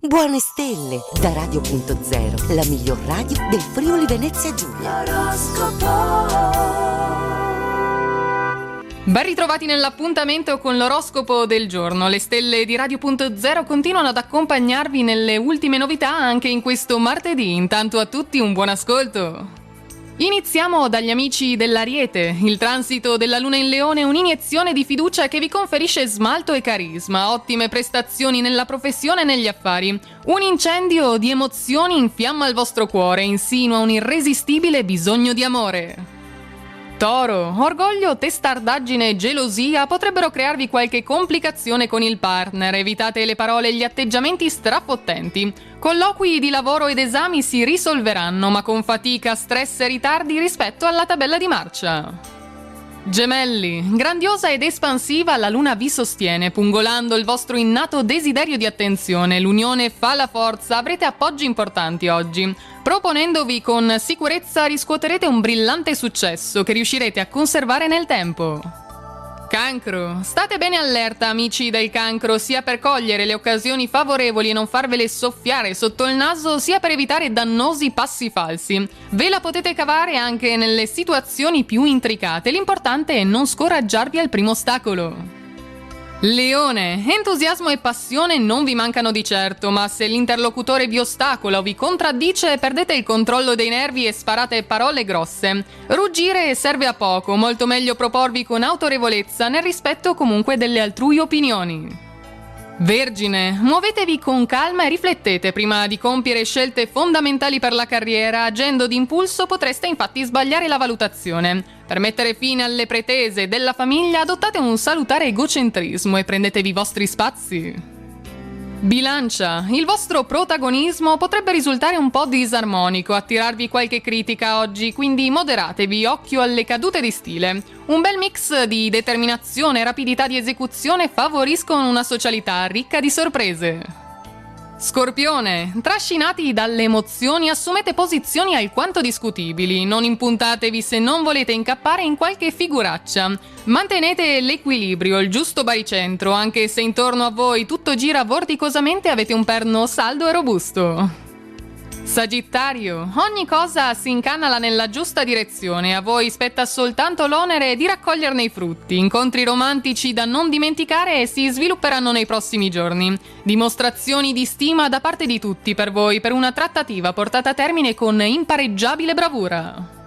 Buone stelle da Radio.0, la miglior radio del Friuli Venezia Giulia. Ben ritrovati nell'appuntamento con l'oroscopo del giorno. Le stelle di Radio.0 continuano ad accompagnarvi nelle ultime novità anche in questo martedì. Intanto a tutti un buon ascolto. Iniziamo dagli amici dell'Ariete. Il transito della Luna in Leone è un'iniezione di fiducia che vi conferisce smalto e carisma, ottime prestazioni nella professione e negli affari. Un incendio di emozioni infiamma il vostro cuore e insinua un irresistibile bisogno di amore. Toro, orgoglio, testardaggine e gelosia potrebbero crearvi qualche complicazione con il partner. Evitate le parole e gli atteggiamenti strafottenti. Colloqui di lavoro ed esami si risolveranno, ma con fatica, stress e ritardi rispetto alla tabella di marcia. Gemelli, grandiosa ed espansiva, la luna vi sostiene, pungolando il vostro innato desiderio di attenzione. L'unione fa la forza, avrete appoggi importanti oggi. Proponendovi con sicurezza riscuoterete un brillante successo che riuscirete a conservare nel tempo. Cancro, state bene allerta amici del Cancro, sia per cogliere le occasioni favorevoli e non farvele soffiare sotto il naso, sia per evitare dannosi passi falsi. Ve la potete cavare anche nelle situazioni più intricate, l'importante è non scoraggiarvi al primo ostacolo. Leone, entusiasmo e passione non vi mancano di certo, ma se l'interlocutore vi ostacola o vi contraddice, perdete il controllo dei nervi e sparate parole grosse. Ruggire serve a poco, molto meglio proporvi con autorevolezza, nel rispetto comunque delle altrui opinioni. Vergine, muovetevi con calma e riflettete prima di compiere scelte fondamentali per la carriera. Agendo d'impulso potreste infatti sbagliare la valutazione. Per mettere fine alle pretese della famiglia adottate un salutare egocentrismo e prendetevi i vostri spazi. Bilancia, il vostro protagonismo potrebbe risultare un po' disarmonico, attirarvi qualche critica oggi, quindi moderatevi, occhio alle cadute di stile. Un bel mix di determinazione e rapidità di esecuzione favoriscono una socialità ricca di sorprese. Scorpione, trascinati dalle emozioni assumete posizioni alquanto discutibili, non impuntatevi se non volete incappare in qualche figuraccia. Mantenete l'equilibrio, il giusto baricentro, anche se intorno a voi tutto gira vorticosamente avete un perno saldo e robusto. Sagittario, ogni cosa si incanala nella giusta direzione, a voi spetta soltanto l'onere di raccoglierne i frutti. Incontri romantici da non dimenticare si svilupperanno nei prossimi giorni. Dimostrazioni di stima da parte di tutti per voi per una trattativa portata a termine con impareggiabile bravura.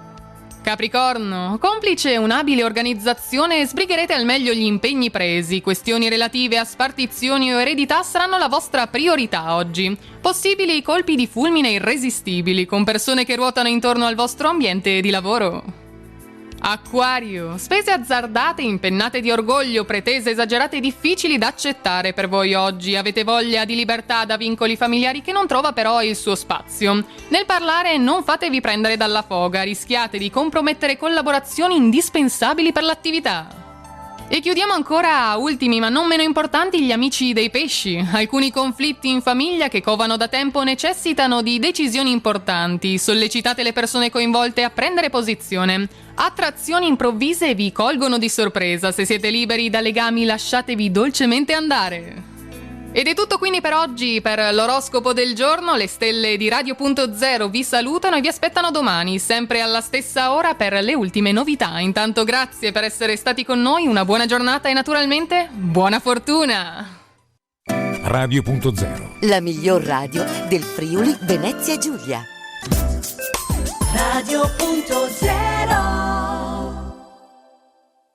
Capricorno, complice un'abile organizzazione sbrigherete al meglio gli impegni presi. Questioni relative a spartizioni o eredità saranno la vostra priorità oggi. Possibili colpi di fulmine irresistibili con persone che ruotano intorno al vostro ambiente di lavoro. Acquario, spese azzardate, impennate di orgoglio, pretese esagerate e difficili da accettare per voi oggi. Avete voglia di libertà da vincoli familiari che non trova però il suo spazio. Nel parlare non fatevi prendere dalla foga, rischiate di compromettere collaborazioni indispensabili per l'attività. E chiudiamo ancora, ultimi ma non meno importanti, gli amici dei pesci. Alcuni conflitti in famiglia che covano da tempo necessitano di decisioni importanti. Sollecitate le persone coinvolte a prendere posizione. Attrazioni improvvise vi colgono di sorpresa. Se siete liberi da legami, lasciatevi dolcemente andare. Ed è tutto quindi per oggi, per l'oroscopo del giorno. Le stelle di Radio.0 vi salutano e vi aspettano domani, sempre alla stessa ora, per le ultime novità. Intanto grazie per essere stati con noi, una buona giornata e naturalmente buona fortuna! Radio.0, la miglior radio del Friuli Venezia Giulia. Radio.0